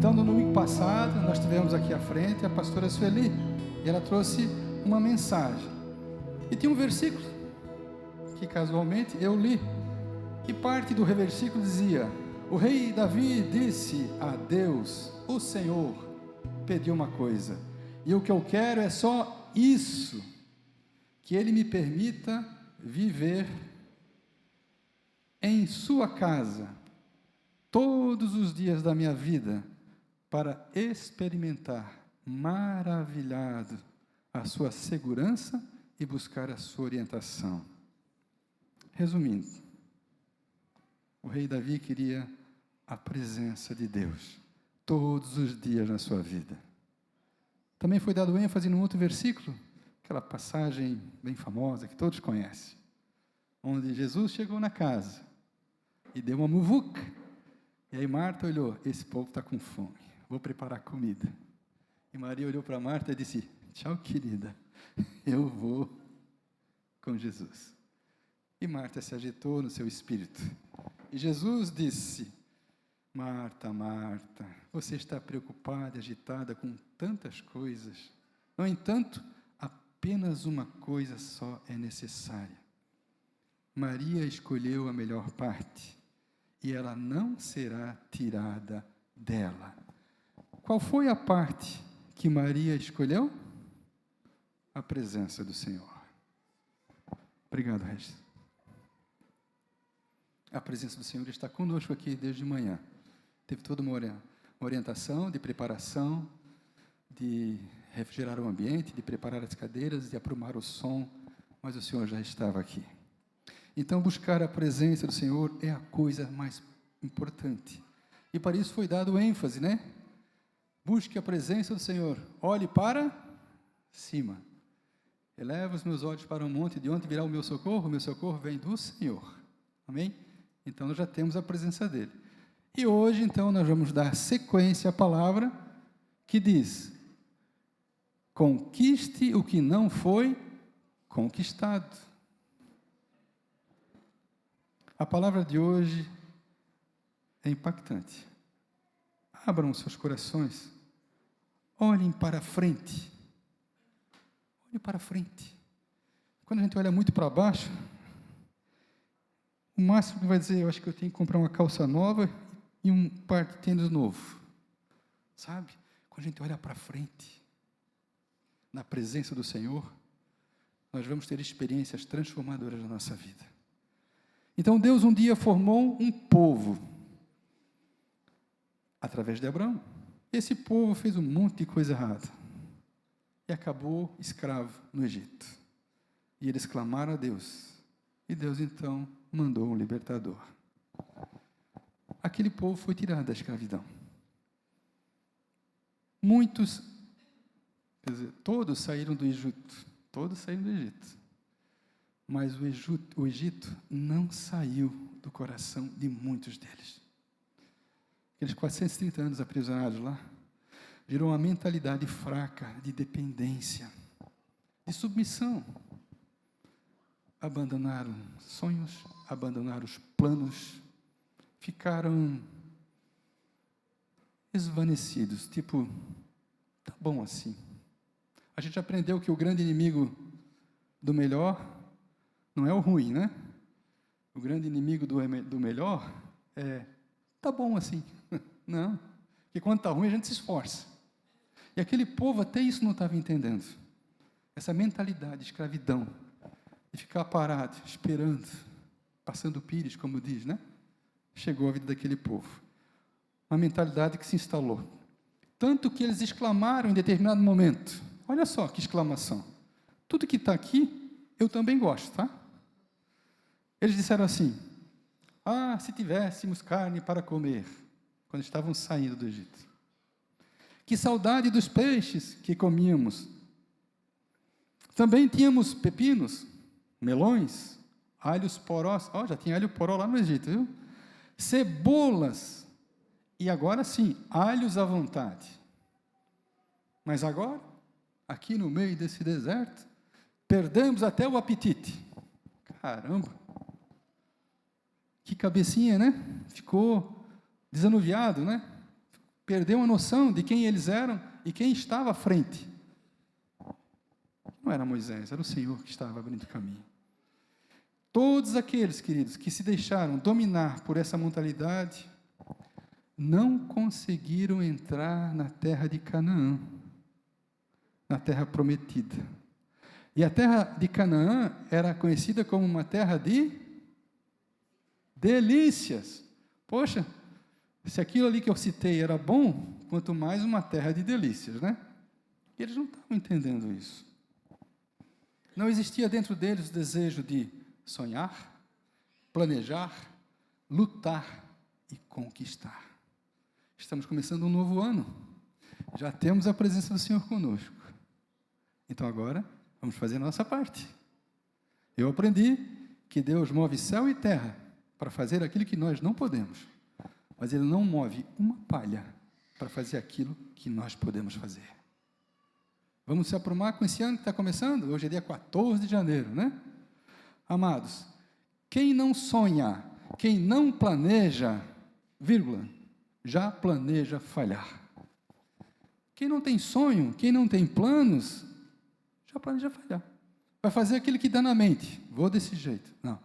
Então, no domingo passado, nós tivemos aqui à frente a pastora Sueli, e ela trouxe uma mensagem. E tinha um versículo que casualmente eu li, e parte do versículo dizia: o rei Davi disse a Deus, o Senhor pediu uma coisa, e o que eu quero é só isso, que Ele me permita viver em sua casa todos os dias da minha vida, para experimentar maravilhado a sua segurança e buscar a sua orientação. Resumindo, o rei Davi queria a presença de Deus todos os dias na sua vida. Também foi dado ênfase num outro versículo, aquela passagem bem famosa que todos conhecem, onde Jesus chegou na casa e deu uma muvuca, e aí Marta olhou: esse povo está com fome, vou preparar comida. E Maria olhou para Marta e disse: tchau, querida, eu vou com Jesus. E Marta se agitou no seu espírito. E Jesus disse: Marta, Marta, você está preocupada e agitada com tantas coisas. No entanto, apenas uma coisa só é necessária. Maria escolheu a melhor parte, e ela não será tirada dela. Qual foi a parte que Maria escolheu? A presença do Senhor. Obrigado, Regis. A presença do Senhor está conosco aqui desde manhã. Teve toda uma orientação de preparação, de refrigerar o ambiente, de preparar as cadeiras, de aprumar o som, mas o Senhor já estava aqui. Então, buscar a presença do Senhor é a coisa mais importante. E para isso foi dado ênfase, né? Busque a presença do Senhor. Olhe para cima. Eleva os meus olhos para o monte, de onde virá o meu socorro? O meu socorro vem do Senhor. Amém? Então, nós já temos a presença dEle. E hoje, então, nós vamos dar sequência à palavra que diz: conquiste o que não foi conquistado. A palavra de hoje é impactante. Abram seus corações, olhem para frente. Olhe para frente. Quando a gente olha muito para baixo, o máximo que vai dizer: eu acho que eu tenho que comprar uma calça nova e um par de tênis novo. Sabe? Quando a gente olha para frente, na presença do Senhor, nós vamos ter experiências transformadoras na nossa vida. Então, Deus um dia formou um povo, através de Abraão. Esse povo fez um monte de coisa errada, e acabou escravo no Egito. E eles clamaram a Deus, e Deus então mandou um libertador. Aquele povo foi tirado da escravidão. Muitos, quer dizer, todos saíram do Egito, mas o Egito não saiu do coração de muitos deles. Aqueles 430 anos aprisionados lá, gerou uma mentalidade fraca de dependência, de submissão. Abandonaram sonhos, abandonaram os planos, ficaram esvanecidos, tipo, tá bom assim. A gente aprendeu que o grande inimigo do melhor não é o ruim, né? O grande inimigo do melhor é, tá bom assim. Não, porque quando está ruim a gente se esforça. E aquele povo até isso não estava entendendo. Essa mentalidade de escravidão, de ficar parado, esperando, passando o pires, como diz, né? Chegou a vida daquele povo. Uma mentalidade que se instalou. Tanto que eles exclamaram em determinado momento, olha só que exclamação: tudo que está aqui, eu também gosto, tá? Eles disseram assim: ah, se tivéssemos carne para comer, quando estavam saindo do Egito. Que saudade dos peixes que comíamos. Também tínhamos pepinos, melões, alhos porós. Ó, já tinha alho poró lá no Egito, viu? Cebolas. E agora sim, alhos à vontade. Mas agora, aqui no meio desse deserto, perdemos até o apetite. Caramba! Que cabecinha, né? Ficou desanuviado, né? Perdeu a noção de quem eles eram e quem estava à frente. Não era Moisés, era o Senhor que estava abrindo o caminho. Todos aqueles, queridos, que se deixaram dominar por essa mentalidade, não conseguiram entrar na terra de Canaã, na terra prometida. E a terra de Canaã era conhecida como uma terra de delícias. Poxa, se aquilo ali que eu citei era bom, quanto mais uma terra de delícias, né? E eles não estavam entendendo isso. Não existia dentro deles o desejo de sonhar, planejar, lutar e conquistar. Estamos começando um novo ano. Já temos a presença do Senhor conosco. Então agora, vamos fazer a nossa parte. Eu aprendi que Deus move céu e terra para fazer aquilo que nós não podemos. Mas Ele não move uma palha para fazer aquilo que nós podemos fazer. Vamos se aprumar com esse ano que está começando? Hoje é dia 14 de janeiro, né? Amados, quem não sonha, quem não planeja, vírgula, já planeja falhar. Quem não tem sonho, quem não tem planos, já planeja falhar. Vai fazer aquilo que dá na mente. Vou desse jeito. Não.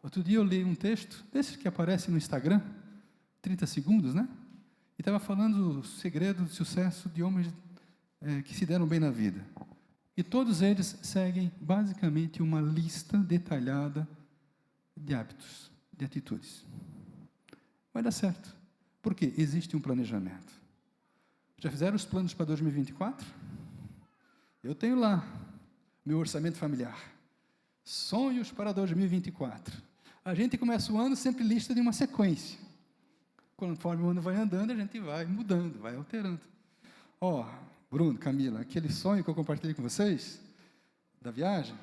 Outro dia eu li um texto, desses que aparece no Instagram, 30 segundos, né? E estava falando o segredo do sucesso de homens que se deram bem na vida. E todos eles seguem basicamente uma lista detalhada de hábitos, de atitudes. Vai dar certo. Por quê? Existe um planejamento. Já fizeram os planos para 2024? Eu tenho lá meu orçamento familiar. Sonhos para 2024. A gente começa o ano sempre lista de uma sequência. Conforme o ano vai andando, a gente vai mudando, vai alterando. Bruno, Camila, aquele sonho que eu compartilhei com vocês, da viagem,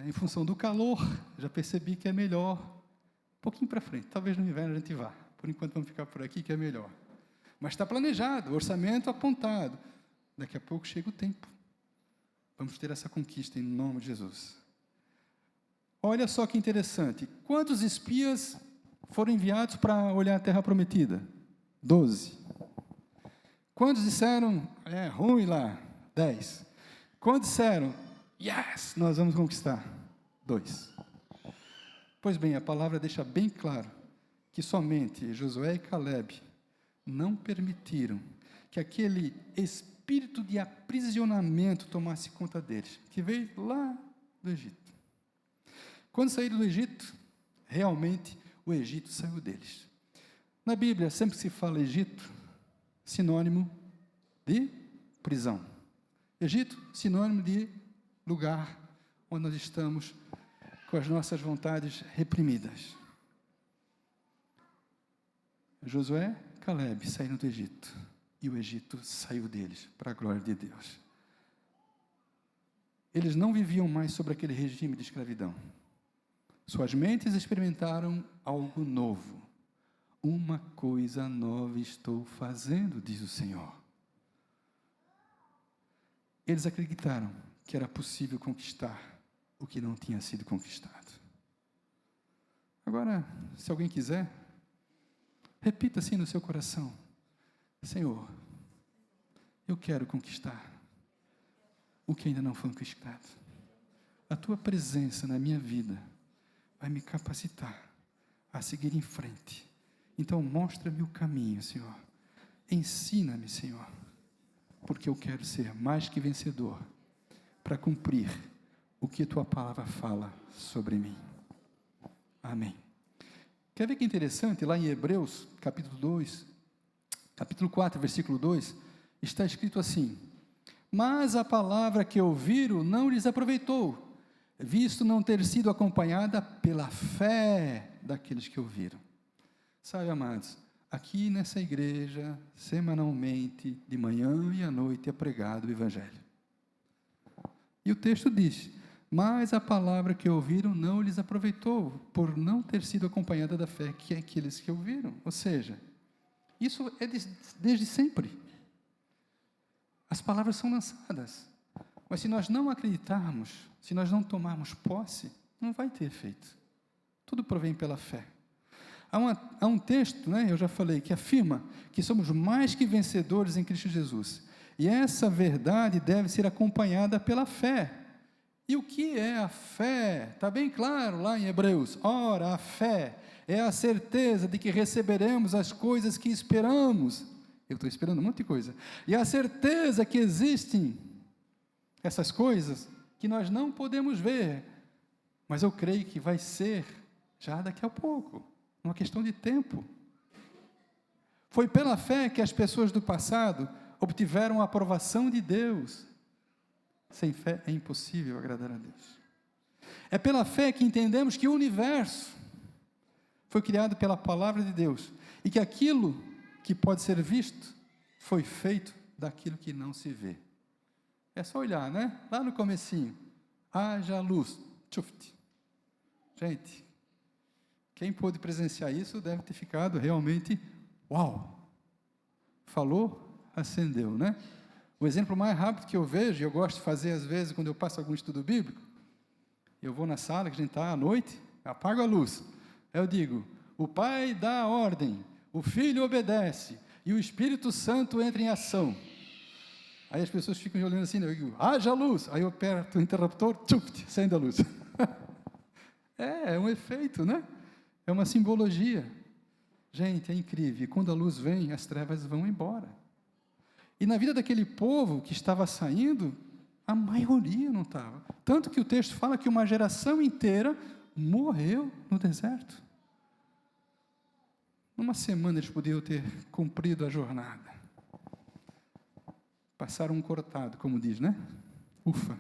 em função do calor, já percebi que é melhor, um pouquinho para frente, talvez no inverno a gente vá, por enquanto vamos ficar por aqui que é melhor. Mas está planejado, orçamento apontado, daqui a pouco chega o tempo, vamos ter essa conquista em nome de Jesus. Olha só que interessante, quantos espias foram enviados para olhar a terra prometida? 12. Quantos disseram, é ruim lá? 10. Quantos disseram, yes, nós vamos conquistar? 2. Pois bem, a palavra deixa bem claro que somente Josué e Caleb não permitiram que aquele espírito de aprisionamento tomasse conta deles, que veio lá do Egito. Quando saíram do Egito, realmente o Egito saiu deles. Na Bíblia, sempre que se fala Egito, sinônimo de prisão. Egito, sinônimo de lugar onde nós estamos com as nossas vontades reprimidas. Josué, Caleb saíram do Egito, e o Egito saiu deles, para a glória de Deus. Eles não viviam mais sobre aquele regime de escravidão. Suas mentes experimentaram algo novo. Uma coisa nova estou fazendo, diz o Senhor. Eles acreditaram que era possível conquistar o que não tinha sido conquistado. Agora, se alguém quiser, repita assim no seu coração: Senhor, eu quero conquistar o que ainda não foi conquistado. A Tua presença na minha vida vai me capacitar a seguir em frente. Então, mostra-me o caminho, Senhor. Ensina-me, Senhor, porque eu quero ser mais que vencedor para cumprir o que Tua palavra fala sobre mim. Amém. Quer ver que interessante? Lá em Hebreus, capítulo 4, versículo 2, está escrito assim: mas a palavra que ouviram não lhes aproveitou, visto não ter sido acompanhada pela fé daqueles que ouviram. Sabe, amados, aqui nessa igreja, semanalmente, de manhã e à noite, é pregado o Evangelho. E o texto diz: mas a palavra que ouviram não lhes aproveitou, por não ter sido acompanhada da fé que é aqueles que ouviram. Ou seja, isso é desde sempre. As palavras são lançadas, mas se nós não acreditarmos, se nós não tomarmos posse, não vai ter efeito. Tudo provém pela fé. Há um texto, né, eu já falei, que afirma que somos mais que vencedores em Cristo Jesus. E essa verdade deve ser acompanhada pela fé. E o que é a fé? Está bem claro lá em Hebreus. Ora, a fé é a certeza de que receberemos as coisas que esperamos. Eu estou esperando um monte de coisa. E a certeza que existem essas coisas que nós não podemos ver, mas eu creio que vai ser já daqui a pouco, uma questão de tempo. Foi pela fé que as pessoas do passado obtiveram a aprovação de Deus. Sem fé é impossível agradar a Deus. É pela fé que entendemos que o universo foi criado pela palavra de Deus e que aquilo que pode ser visto foi feito daquilo que não se vê. É só olhar, né? Lá no comecinho, haja luz, tchuft. Gente, quem pôde presenciar isso deve ter ficado realmente, uau! Falou, acendeu, né? O exemplo mais rápido que eu vejo, e eu gosto de fazer às vezes quando eu passo algum estudo bíblico, eu vou na sala que a gente está à noite, apago a luz, aí eu digo, o Pai dá a ordem, o Filho obedece, e o Espírito Santo entra em ação. Aí as pessoas ficam olhando assim, eu digo, haja luz, aí eu aperto o interruptor, tchuft, acende a luz. É um efeito, né? É uma simbologia. Gente, é incrível, e quando a luz vem, as trevas vão embora. E na vida daquele povo que estava saindo, a maioria não estava. Tanto que o texto fala que uma geração inteira morreu no deserto. Numa semana eles podiam ter cumprido a jornada. Passaram um cortado, como diz, né? Ufa!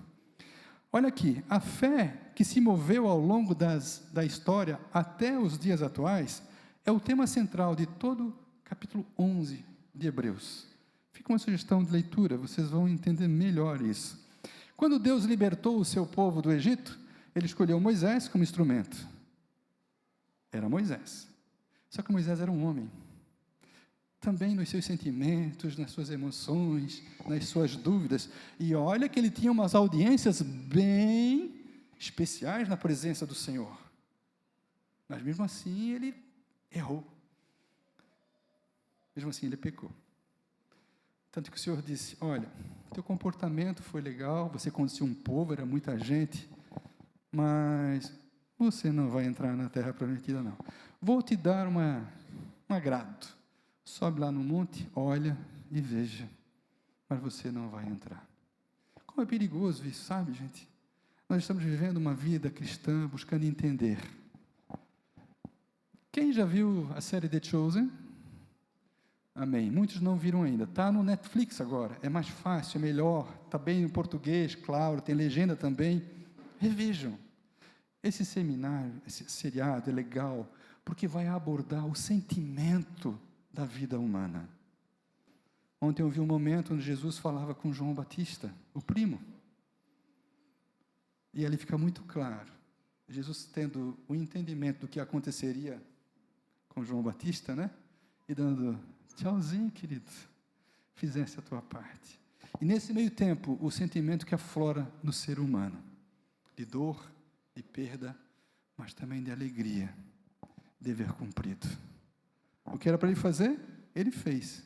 Olha aqui, a fé que se moveu ao longo da história até os dias atuais é o tema central de todo o capítulo 11 de Hebreus. Fica uma sugestão de leitura, vocês vão entender melhor isso. Quando Deus libertou o seu povo do Egito, ele escolheu Moisés como instrumento. Era Moisés. Só que Moisés era um homem. Também nos seus sentimentos, nas suas emoções, nas suas dúvidas. E olha que ele tinha umas audiências bem especiais na presença do Senhor. Mas mesmo assim ele errou. Mesmo assim ele pecou. Tanto que o Senhor disse, olha, teu comportamento foi legal, você conduziu um povo, era muita gente, mas você não vai entrar na terra prometida não. Vou te dar um agrado. Sobe lá no monte, olha e veja, mas você não vai entrar. Como é perigoso isso, sabe, gente? Nós estamos vivendo uma vida cristã, buscando entender. Quem já viu a série The Chosen? Amém. Muitos não viram ainda. Está no Netflix agora. É mais fácil, é melhor. Está bem em português, claro, tem legenda também. Revejam. Esse seminário, esse seriado é legal, porque vai abordar o sentimento da vida humana. Ontem eu vi um momento onde Jesus falava com João Batista, o primo. E ali fica muito claro. Jesus tendo o entendimento do que aconteceria com João Batista, né? E dando, tchauzinho, querido, fizesse a tua parte. E nesse meio tempo, o sentimento que aflora no ser humano, de dor, de perda, mas também de alegria, dever cumprido. O que era para ele fazer? Ele fez.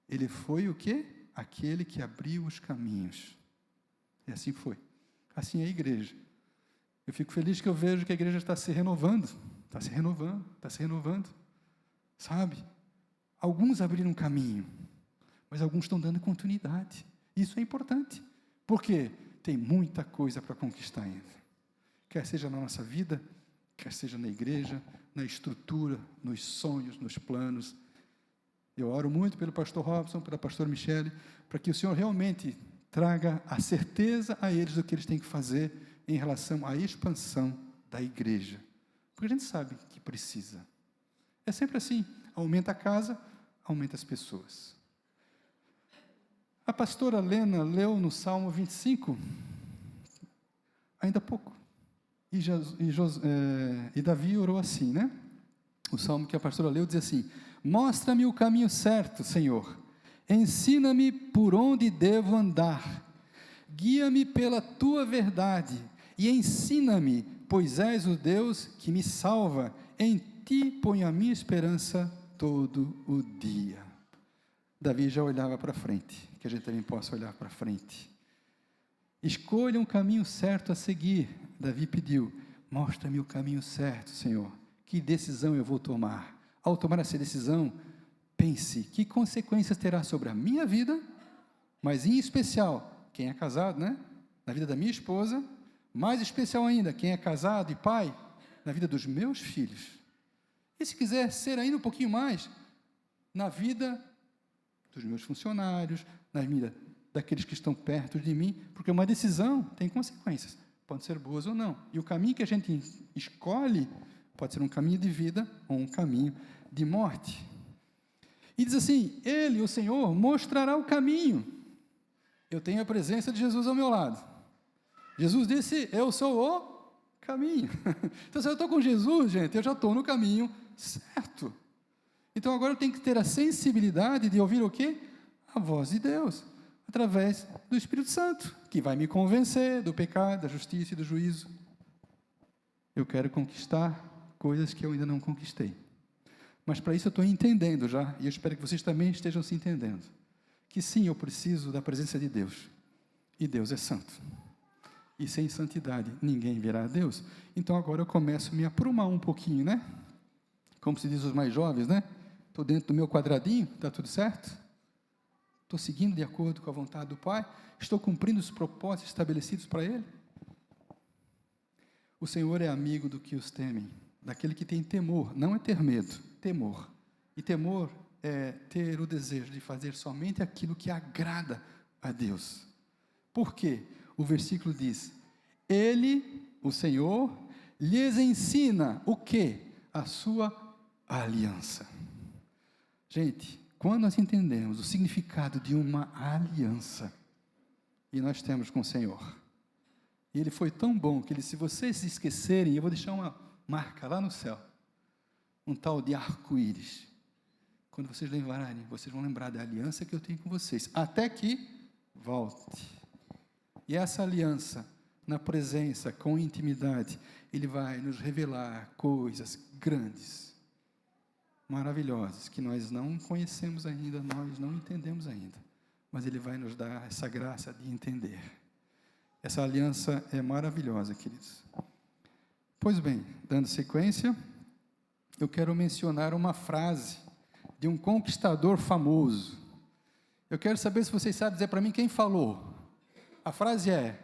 Ele foi o quê? Aquele que abriu os caminhos. E assim foi. Assim é a igreja. Eu fico feliz que eu vejo que a igreja está se renovando. Está se renovando, está se renovando. Sabe? Alguns abriram um caminho, mas alguns estão dando continuidade. Isso é importante. Porque tem muita coisa para conquistar ainda. Quer seja na nossa vida, quer seja na igreja, na estrutura, nos sonhos, nos planos. Eu oro muito pelo pastor Robson, pela pastora Michele, para que o Senhor realmente traga a certeza a eles do que eles têm que fazer em relação à expansão da igreja. Porque a gente sabe que precisa. É sempre assim, aumenta a casa, aumenta as pessoas. A pastora Lena leu no Salmo 25, ainda há pouco. E Davi orou assim, né? O salmo que a pastora leu diz assim, mostra-me o caminho certo, Senhor, ensina-me por onde devo andar, guia-me pela tua verdade, e ensina-me, pois és o Deus que me salva, em ti ponho a minha esperança todo o dia. Davi já olhava para frente, que a gente também possa olhar para frente. Escolha um caminho certo a seguir. Davi pediu, mostra-me o caminho certo, Senhor. Que decisão eu vou tomar? Ao tomar essa decisão, pense, que consequências terá sobre a minha vida, mas em especial, quem é casado, né? Na vida da minha esposa, mais especial ainda, quem é casado e pai, na vida dos meus filhos. E se quiser ser ainda um pouquinho mais, na vida dos meus funcionários, na vida daqueles que estão perto de mim, porque uma decisão tem consequências, podem ser boas ou não. E o caminho que a gente escolhe pode ser um caminho de vida ou um caminho de morte. E diz assim, Ele, o Senhor, mostrará o caminho. Eu tenho a presença de Jesus ao meu lado. Jesus disse, eu sou o caminho. Então, se eu estou com Jesus, gente, eu já estou no caminho certo. Então, agora eu tenho que ter a sensibilidade de ouvir o quê? A voz de Deus, através do Espírito Santo, que vai me convencer do pecado, da justiça e do juízo. Eu quero conquistar coisas que eu ainda não conquistei. Mas para isso eu estou entendendo já, e eu espero que vocês também estejam se entendendo, que sim, eu preciso da presença de Deus, e Deus é santo. E sem santidade ninguém verá a Deus. Então agora eu começo a me aprumar um pouquinho, né? Como se diz os mais jovens, né? Estou dentro do meu quadradinho, está tudo certo? Estou seguindo de acordo com a vontade do Pai? Estou cumprindo os propósitos estabelecidos para Ele? O Senhor é amigo do que os temem, daquele que tem temor, não é ter medo, temor. E temor é ter o desejo de fazer somente aquilo que agrada a Deus. Por quê? O versículo diz, Ele, o Senhor, lhes ensina o quê? A sua aliança. Gente, quando nós entendemos o significado de uma aliança, e nós temos com o Senhor, e Ele foi tão bom que Ele, se vocês se esquecerem, eu vou deixar uma marca lá no céu, um tal de arco-íris. Quando vocês lembrarem, vocês vão lembrar da aliança que eu tenho com vocês, até que volte. E essa aliança, na presença, com intimidade, Ele vai nos revelar coisas grandes, maravilhosas, que nós não conhecemos ainda, nós não entendemos ainda, mas Ele vai nos dar essa graça de entender. Essa aliança é maravilhosa, queridos. Pois bem, dando sequência, eu quero mencionar uma frase de um conquistador famoso. Eu quero saber se vocês sabem dizer para mim quem falou. A frase é,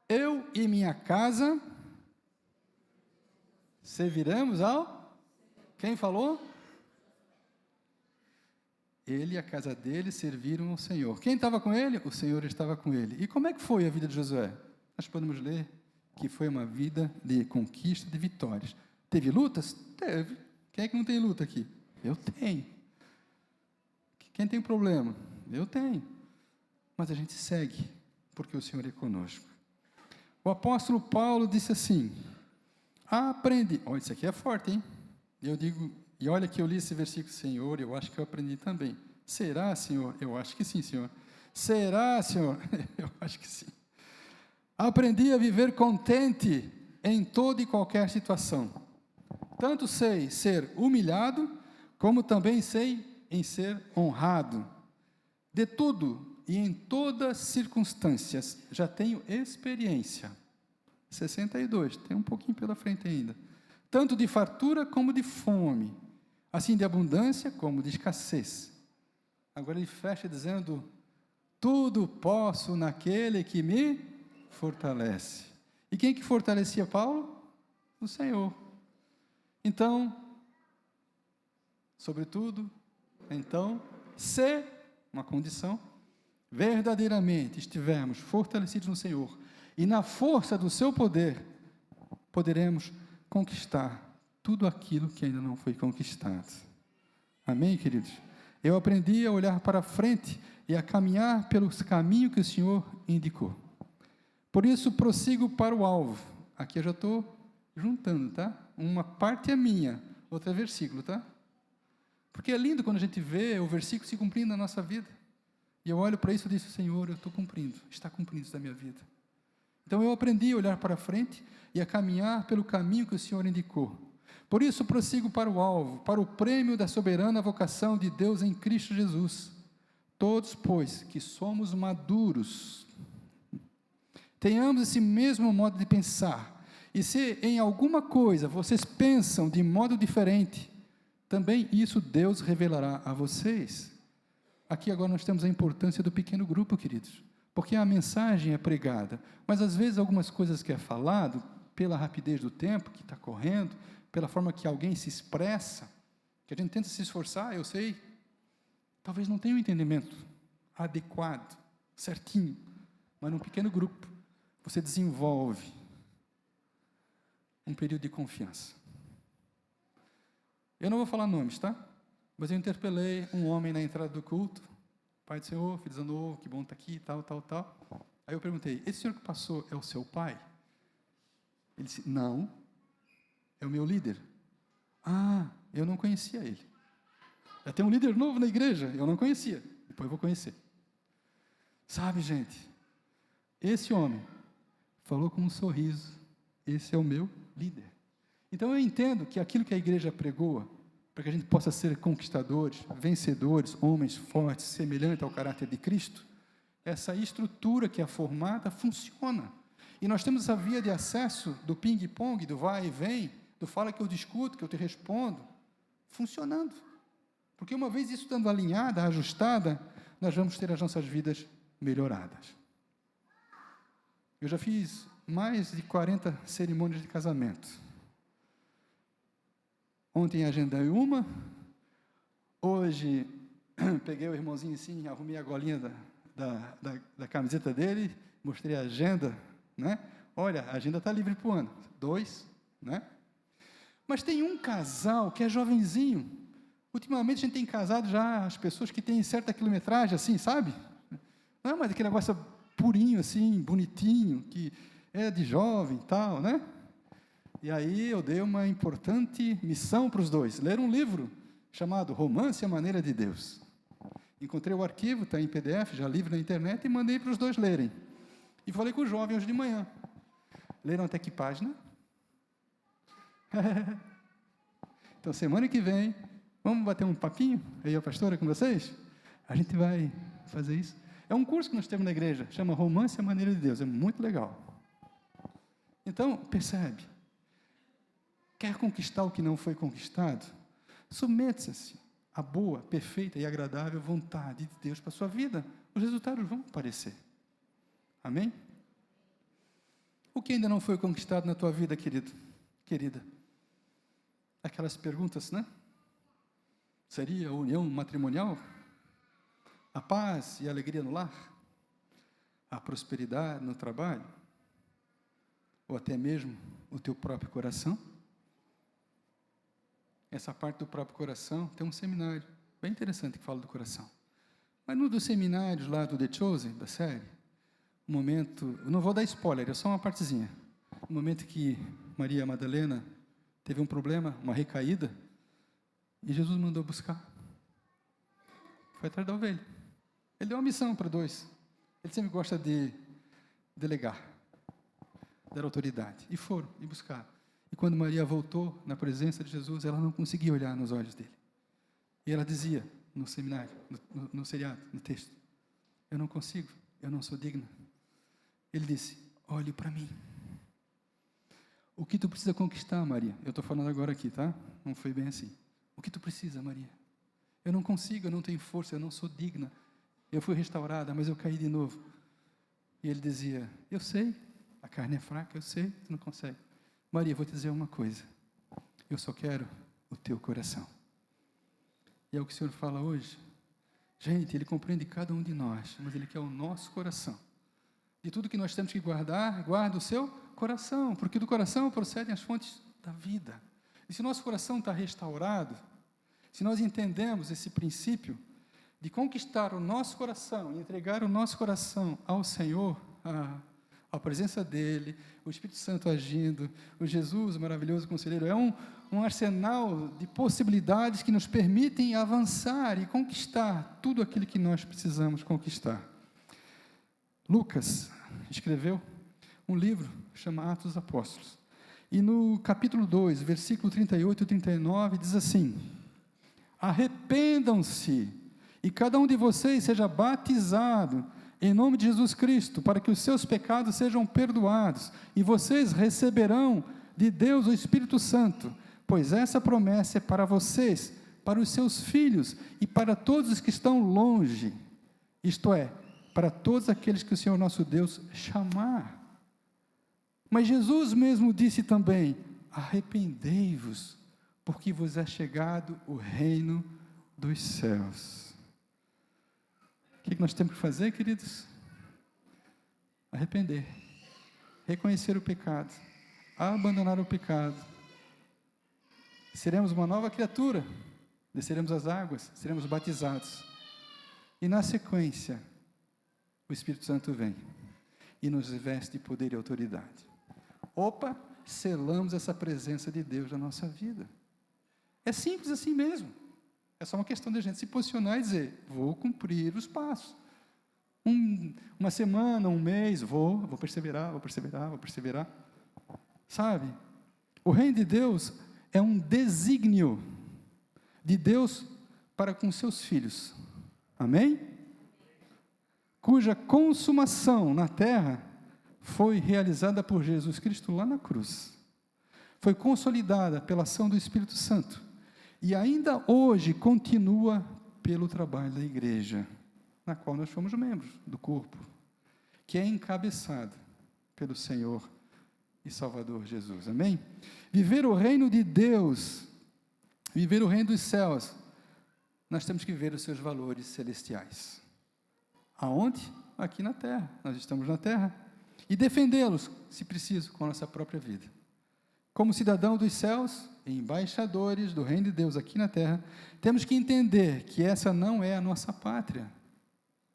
eu e minha casa serviremos ao... Quem falou? Ele e a casa dele serviram ao Senhor. Quem estava com ele? O Senhor estava com ele. E como é que foi a vida de Josué? Nós podemos ler que foi uma vida de conquista, de vitórias. Teve lutas? Teve. Quem é que não tem luta aqui? Eu tenho. Quem tem problema? Eu tenho. Mas a gente segue, porque o Senhor é conosco. O apóstolo Paulo disse assim, aprendi, olha, isso aqui é forte, hein? Eu digo, e olha que eu li esse versículo, Senhor, eu acho que eu aprendi também. Será, Senhor? Eu acho que sim, Senhor. Será, Senhor? Eu acho que sim. Aprendi a viver contente em toda e qualquer situação. Tanto sei ser humilhado, como também sei em ser honrado. De tudo e em todas circunstâncias, já tenho experiência. 62, tem um pouquinho pela frente ainda. Tanto de fartura como de fome, assim de abundância como de escassez. Agora ele fecha dizendo, tudo posso naquele que me fortalece. E quem que fortalecia Paulo? O Senhor. Então, sobretudo, se, uma condição, verdadeiramente estivermos fortalecidos no Senhor e na força do seu poder, poderemos conquistar tudo aquilo que ainda não foi conquistado. Amém, queridos? Eu aprendi a olhar para frente e a caminhar pelos caminhos que o Senhor indicou. Por isso, prossigo para o alvo. Aqui eu já estou juntando, tá? Uma parte é minha, outra é versículo, tá? Porque é lindo quando a gente vê o versículo se cumprindo na nossa vida. E eu olho para isso e disse, Senhor, eu estou cumprindo, está cumprindo isso da minha vida. Então eu aprendi a olhar para frente e a caminhar pelo caminho que o Senhor indicou. Por isso prossigo para o alvo, para o prêmio da soberana vocação de Deus em Cristo Jesus. Todos, pois, que somos maduros, tenhamos esse mesmo modo de pensar. E se em alguma coisa vocês pensam de modo diferente, também isso Deus revelará a vocês. Aqui agora nós temos a importância do pequeno grupo, queridos, porque a mensagem é pregada, mas às vezes algumas coisas que é falado, pela rapidez do tempo que está correndo, pela forma que alguém se expressa, que a gente tenta se esforçar, eu sei, talvez não tenha um entendimento adequado, certinho, mas num pequeno grupo, você desenvolve um período de confiança. Eu não vou falar nomes, tá? Mas eu interpelei um homem na entrada do culto, Pai do Senhor, filho do novo, que bom estar aqui, tal. Aí eu perguntei, esse senhor que passou é o seu pai? Ele disse, não, é o meu líder. Ah, eu não conhecia ele. Já tem um líder novo na igreja, eu não conhecia, depois eu vou conhecer. Sabe, gente, esse homem falou com um sorriso, esse é o meu líder. Então eu entendo que aquilo que a igreja pregou, para que a gente possa ser conquistadores, vencedores, homens fortes, semelhantes ao caráter de Cristo, essa estrutura que é formada funciona. E nós temos a via de acesso do ping-pong, do vai e vem, do fala que eu discuto, que eu te respondo, funcionando. Porque uma vez isso estando alinhada, ajustada, nós vamos ter as nossas vidas melhoradas. Eu já fiz mais de 40 cerimônias de casamento. Ontem agendei uma, hoje peguei o irmãozinho assim, arrumei a golinha da camiseta dele, mostrei a agenda, né? Olha, a agenda está livre para o ano, 2, né? Mas tem um casal que é jovenzinho, ultimamente a gente tem casado já as pessoas que têm certa quilometragem, assim, sabe? Não é mais aquele negócio purinho, assim, bonitinho, que é de jovem e tal, né? E aí eu dei uma importante missão para os dois, ler um livro chamado Romance à Maneira de Deus. Encontrei o arquivo, está em PDF, já livre na internet, e mandei para os dois lerem. E falei com o jovem hoje de manhã. Leram até que página? Então, semana que vem, vamos bater um papinho, eu e a pastora com vocês? A gente vai fazer isso. É um curso que nós temos na igreja, chama Romance à Maneira de Deus, é muito legal. Então, percebe? Quer conquistar o que não foi conquistado? Submeta-se à boa, perfeita e agradável vontade de Deus para a sua vida. Os resultados vão aparecer. Amém? O que ainda não foi conquistado na tua vida, querido? Querida? Aquelas perguntas, né? Seria a união matrimonial? A paz e a alegria no lar? A prosperidade no trabalho? Ou até mesmo o teu próprio coração? Essa parte do próprio coração, tem um seminário bem interessante que fala do coração. Mas no dos seminários lá do The Chosen, da série, um momento, eu não vou dar spoiler, é só uma partezinha. Um momento que Maria Madalena teve um problema, uma recaída, e Jesus mandou buscar. Foi atrás da ovelha. Ele deu uma missão para dois. Ele sempre gosta de delegar, dar autoridade. E foram, e buscaram. E quando Maria voltou na presença de Jesus, ela não conseguia olhar nos olhos dele. E ela dizia, no seminário, no seriado, no texto, eu não consigo, eu não sou digna. Ele disse, olhe para mim. O que tu precisa conquistar, Maria? Eu estou falando agora aqui, tá? Não foi bem assim. O que tu precisa, Maria? Eu não consigo, eu não tenho força, eu não sou digna. Eu fui restaurada, mas eu caí de novo. E ele dizia, eu sei, a carne é fraca, eu sei, tu não consegue. Maria, vou te dizer uma coisa. Eu só quero o teu coração. E é o que o Senhor fala hoje. Gente, Ele compreende cada um de nós, mas Ele quer o nosso coração. De tudo que nós temos que guardar, guarda o seu coração, porque do coração procedem as fontes da vida. E se o nosso coração está restaurado, se nós entendemos esse princípio de conquistar o nosso coração e entregar o nosso coração ao Senhor, a presença dEle, o Espírito Santo agindo, o Jesus, o maravilhoso conselheiro, é um arsenal de possibilidades que nos permitem avançar e conquistar tudo aquilo que nós precisamos conquistar. Lucas escreveu um livro chamado Atos dos Apóstolos. E no capítulo 2, versículo 38 e 39, diz assim: arrependam-se, e cada um de vocês seja batizado em nome de Jesus Cristo, para que os seus pecados sejam perdoados, e vocês receberão de Deus o Espírito Santo, pois essa promessa é para vocês, para os seus filhos e para todos os que estão longe, isto é, para todos aqueles que o Senhor nosso Deus chamar. Mas Jesus mesmo disse também: arrependei-vos, porque vos é chegado o reino dos céus. O que nós temos que fazer, queridos? Arrepender, reconhecer o pecado, abandonar o pecado. Seremos uma nova criatura, desceremos as águas, seremos batizados. E na sequência, o Espírito Santo vem e nos veste de poder e autoridade. Opa, selamos essa presença de Deus na nossa vida. É simples assim mesmo. É só uma questão de a gente se posicionar e dizer: vou cumprir os passos. Uma semana, um mês, vou perseverar. Sabe? O reino de Deus é um desígnio de Deus para com seus filhos. Amém? Cuja consumação na terra foi realizada por Jesus Cristo lá na cruz. Foi consolidada pela ação do Espírito Santo. E ainda hoje continua pelo trabalho da igreja, na qual nós somos membros do corpo, que é encabeçada pelo Senhor e Salvador Jesus. Amém? Viver o reino de Deus, viver o reino dos céus, nós temos que ver os seus valores celestiais. Aonde? Aqui na terra. Nós estamos na terra. E defendê-los, se preciso, com a nossa própria vida. Como cidadão dos céus, embaixadores do reino de Deus aqui na terra, temos que entender que essa não é a nossa pátria.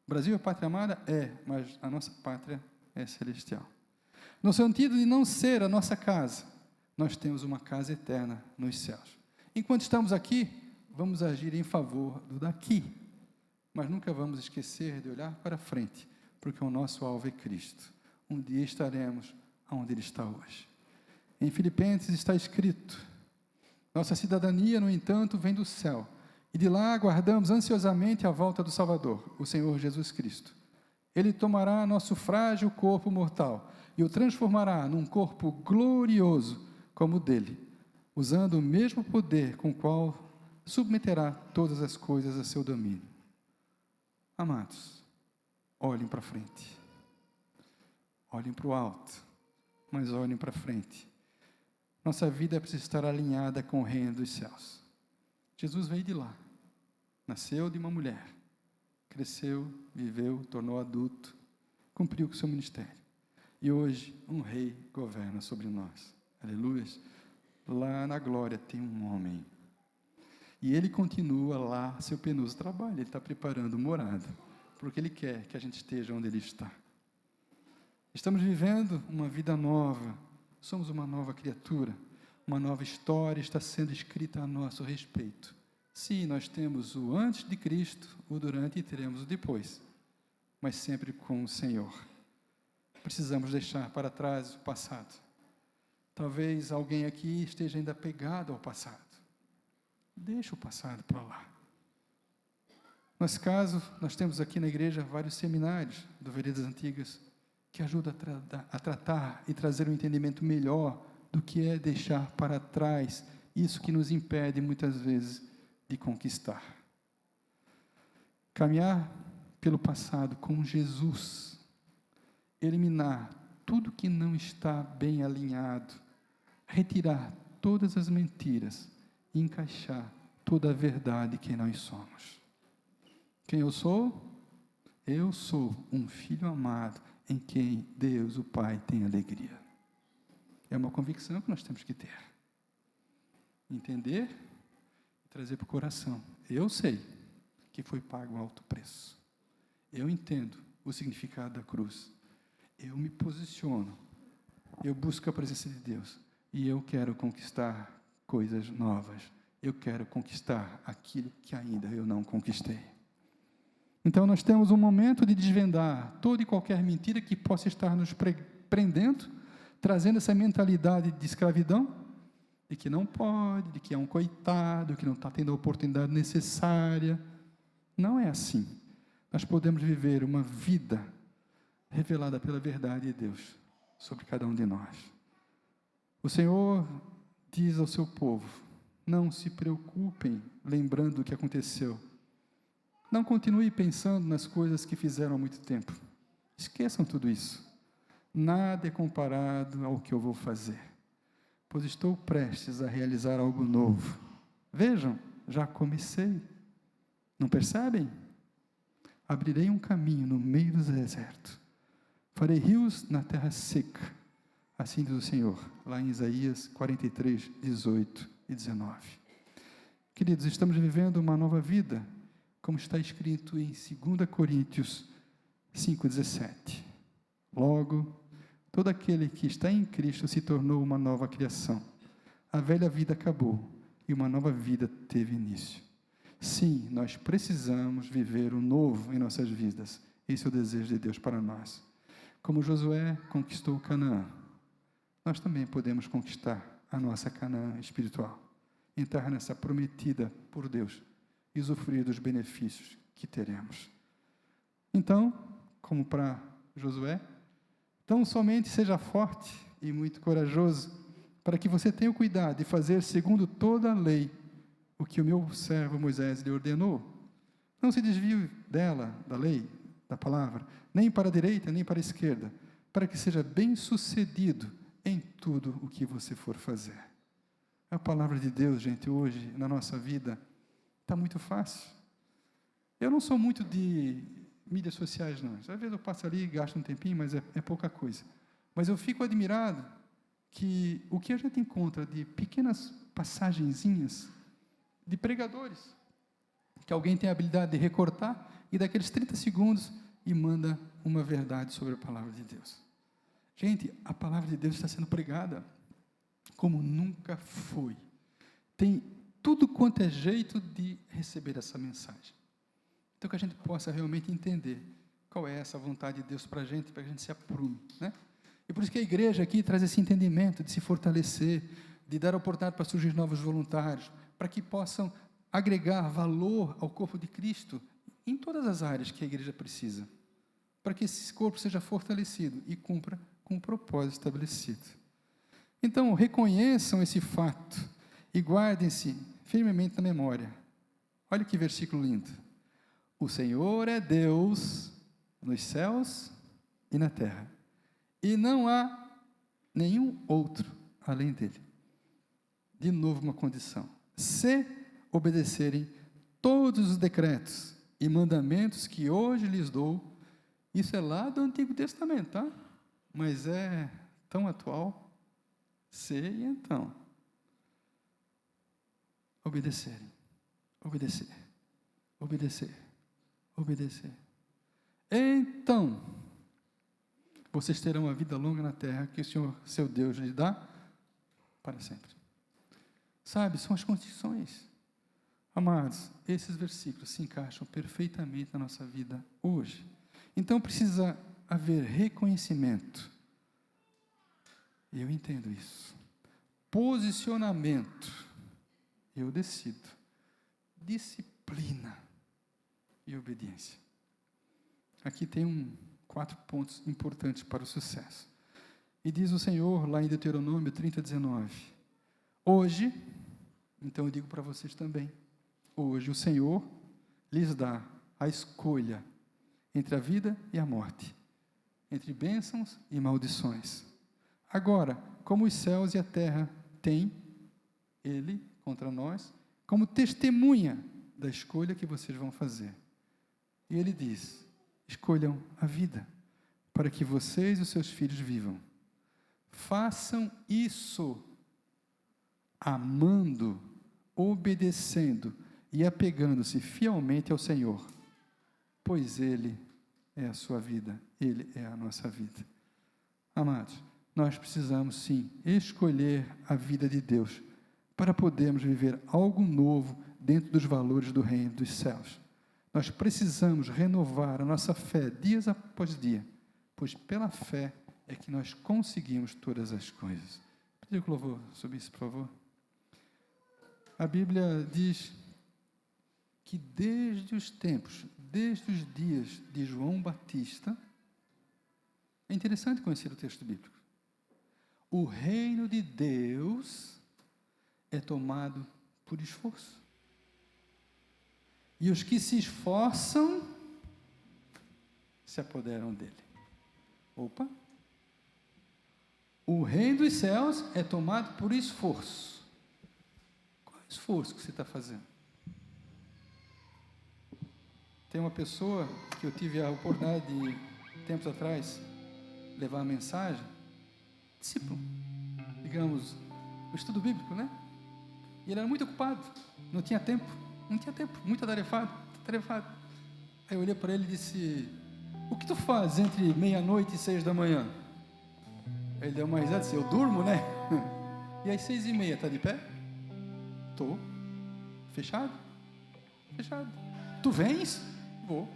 O Brasil é pátria amada? É, mas a nossa pátria é celestial. No sentido de não ser a nossa casa, nós temos uma casa eterna nos céus. Enquanto estamos aqui, vamos agir em favor do daqui, mas nunca vamos esquecer de olhar para frente, porque o nosso alvo é Cristo. Um dia estaremos onde Ele está hoje. Em Filipenses está escrito: nossa cidadania, no entanto, vem do céu, e de lá aguardamos ansiosamente a volta do Salvador, o Senhor Jesus Cristo. Ele tomará nosso frágil corpo mortal e o transformará num corpo glorioso como o dele, usando o mesmo poder com o qual submeterá todas as coisas a seu domínio. Amados, olhem para frente. Olhem para o alto, mas olhem para frente. Nossa vida precisa estar alinhada com o reino dos céus. Jesus veio de lá, nasceu de uma mulher, cresceu, viveu, tornou adulto, cumpriu com o seu ministério. E hoje, um rei governa sobre nós. Aleluia. Lá na glória tem um homem. E ele continua lá seu penoso trabalho. Ele está preparando morada, porque ele quer que a gente esteja onde ele está. Estamos vivendo uma vida nova. Somos uma nova criatura. Uma nova história está sendo escrita a nosso respeito. Sim, nós temos o antes de Cristo, o durante e teremos o depois. Mas sempre com o Senhor. Precisamos deixar para trás o passado. Talvez alguém aqui esteja ainda apegado ao passado. Deixa o passado para lá. Nesse caso, nós temos aqui na igreja vários seminários do Veredas Antigas que ajudam a tratar e trazer um entendimento melhor do que é deixar para trás isso que nos impede muitas vezes de conquistar. Caminhar pelo passado com Jesus, eliminar tudo que não está bem alinhado, retirar todas as mentiras e encaixar toda a verdade que nós somos. Quem eu sou? Eu sou um filho amado em quem Deus, o Pai, tem alegria. É uma convicção que nós temos que ter. Entender e trazer para o coração. Eu sei que foi pago um alto preço. Eu entendo o significado da cruz. Eu me posiciono. Eu busco a presença de Deus. E eu quero conquistar coisas novas. Eu quero conquistar aquilo que ainda eu não conquistei. Então, nós temos um momento de desvendar toda e qualquer mentira que possa estar nos prendendo, trazendo essa mentalidade de escravidão, de que não pode, de que é um coitado, que não está tendo a oportunidade necessária. Não é assim. Nós podemos viver uma vida revelada pela verdade de Deus sobre cada um de nós. O Senhor diz ao seu povo: não se preocupem lembrando o que aconteceu. Não continue pensando nas coisas que fizeram há muito tempo. Esqueçam tudo isso. Nada é comparado ao que eu vou fazer, pois estou prestes a realizar algo novo. Vejam, já comecei. Não percebem? Abrirei um caminho no meio do deserto. Farei rios na terra seca. Assim diz o Senhor, lá em Isaías 43, 18 e 19. Queridos, estamos vivendo uma nova vida, como está escrito em 2 Coríntios 5,17. Logo, todo aquele que está em Cristo se tornou uma nova criação. A velha vida acabou e uma nova vida teve início. Sim, nós precisamos viver o novo em nossas vidas. Esse é o desejo de Deus para nós. Como Josué conquistou Canaã, nós também podemos conquistar a nossa Canaã espiritual. Entrar nessa prometida por Deus e usufruir dos benefícios que teremos. Então, como para Josué, tão somente seja forte e muito corajoso, para que você tenha o cuidado de fazer segundo toda a lei o que o meu servo Moisés lhe ordenou. Não se desvie dela, da lei, da palavra, nem para a direita, nem para a esquerda, para que seja bem-sucedido em tudo o que você for fazer. A palavra de Deus, gente, hoje, na nossa vida, está muito fácil. Eu não sou muito de mídias sociais, não. Às vezes eu passo ali e gasto um tempinho, mas é pouca coisa. Mas eu fico admirado que o que a gente encontra de pequenas passagenzinhas de pregadores, que alguém tem a habilidade de recortar e daqueles 30 segundos e manda uma verdade sobre a palavra de Deus. Gente, a palavra de Deus está sendo pregada como nunca foi. Tem tudo quanto é jeito de receber essa mensagem. Então, que a gente possa realmente entender qual é essa vontade de Deus para a gente se aprume, né? E por isso que a igreja aqui traz esse entendimento de se fortalecer, de dar oportunidade para surgir novos voluntários, para que possam agregar valor ao corpo de Cristo em todas as áreas que a igreja precisa, para que esse corpo seja fortalecido e cumpra com o propósito estabelecido. Então, reconheçam esse fato e guardem-se firmemente na memória. Olha que versículo lindo. O Senhor é Deus nos céus e na terra, e não há nenhum outro além dele. De novo uma condição: se obedecerem todos os decretos e mandamentos que hoje lhes dou. Isso é lá do Antigo Testamento, tá? Mas é tão atual. Se e então obedecerem, obedecer, obedecer, obedecer. Então, vocês terão uma vida longa na terra que o Senhor, seu Deus, lhe dá para sempre. Sabe, são as condições. Amados, esses versículos se encaixam perfeitamente na nossa vida hoje. Então, precisa haver reconhecimento. E eu entendo isso. Posicionamento. Eu decido. Disciplina e obediência. Aqui tem 4 pontos importantes para o sucesso. E diz o Senhor, lá em Deuteronômio 30, 19. Hoje, então eu digo para vocês também, hoje o Senhor lhes dá a escolha entre a vida e a morte, entre bênçãos e maldições. Agora, como os céus e a terra têm Ele contra nós, como testemunha da escolha que vocês vão fazer. E Ele diz: escolham a vida, para que vocês e os seus filhos vivam. Façam isso, amando, obedecendo e apegando-se fielmente ao Senhor, pois Ele é a sua vida, Ele é a nossa vida. Amados, nós precisamos sim escolher a vida de Deus, para podermos viver algo novo dentro dos valores do reino dos céus. Nós precisamos renovar a nossa fé dias após dia, pois pela fé é que nós conseguimos todas as coisas. Pedir que o louvor subisse, por favor. A Bíblia diz que desde os tempos, desde os dias de João Batista, é interessante conhecer o texto bíblico. O reino de Deus é tomado por esforço. E os que se esforçam se apoderam dele. Opa! O reino dos céus é tomado por esforço. Qual é o esforço que você está fazendo? Tem uma pessoa que eu tive a oportunidade de, tempos atrás, levar a mensagem, discípulo, digamos, o estudo bíblico, né? E ele era muito ocupado, não tinha tempo, muito atarefado. Aí eu olhei para ele e disse: o que tu faz entre meia-noite e 6 da manhã? Aí ele deu uma risada e disse: eu durmo, né? E às 6:30, está de pé? Estou. Fechado? Tu vens? Vou.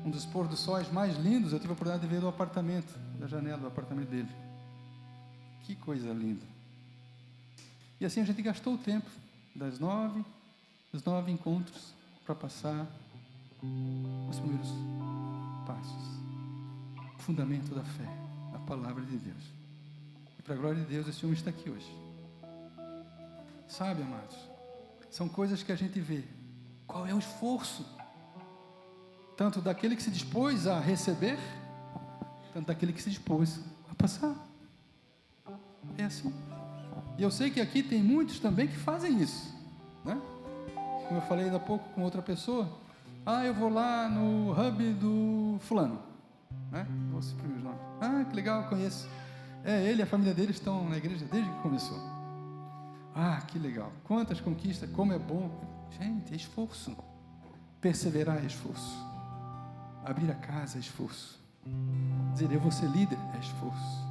Um dos pôr do sóis mais lindos, eu tive a oportunidade de ver do apartamento, da janela do apartamento dele. Que coisa linda. E assim a gente gastou o tempo, dos 9 encontros, para passar os primeiros passos. O fundamento da fé, a palavra de Deus. E para a glória de Deus, esse homem está aqui hoje. Sabe, amados, são coisas que a gente vê. Qual é o esforço? Tanto daquele que se dispôs a receber, tanto daquele que se dispôs a passar. É assim. E eu sei que aqui tem muitos também que fazem isso, né? Como eu falei ainda há pouco com outra pessoa, eu vou lá no hub do fulano, né? Vou suprimir os nomes. Que legal, conheço. Ele e a família dele estão na igreja desde que começou. Que legal. Quantas conquistas, como é bom. Gente, é esforço. Perseverar é esforço. Abrir a casa é esforço. Dizer, eu vou ser líder é esforço.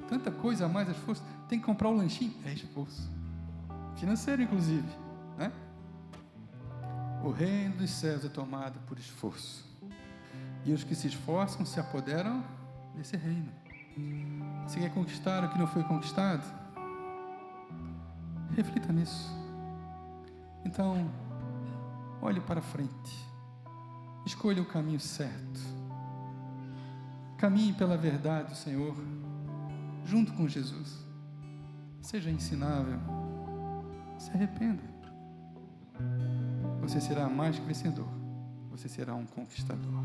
Tanta coisa a mais é esforço. Tem que comprar um lanchinho, é esforço. Financeiro, inclusive, né? O reino dos céus é tomado por esforço. E os que se esforçam se apoderam desse reino. Você quer conquistar o que não foi conquistado? Reflita nisso. Então, olhe para frente. Escolha o caminho certo. Caminhe pela verdade do Senhor, junto com Jesus. Seja ensinável. Se arrependa. Você será mais que vencedor. Você será um conquistador.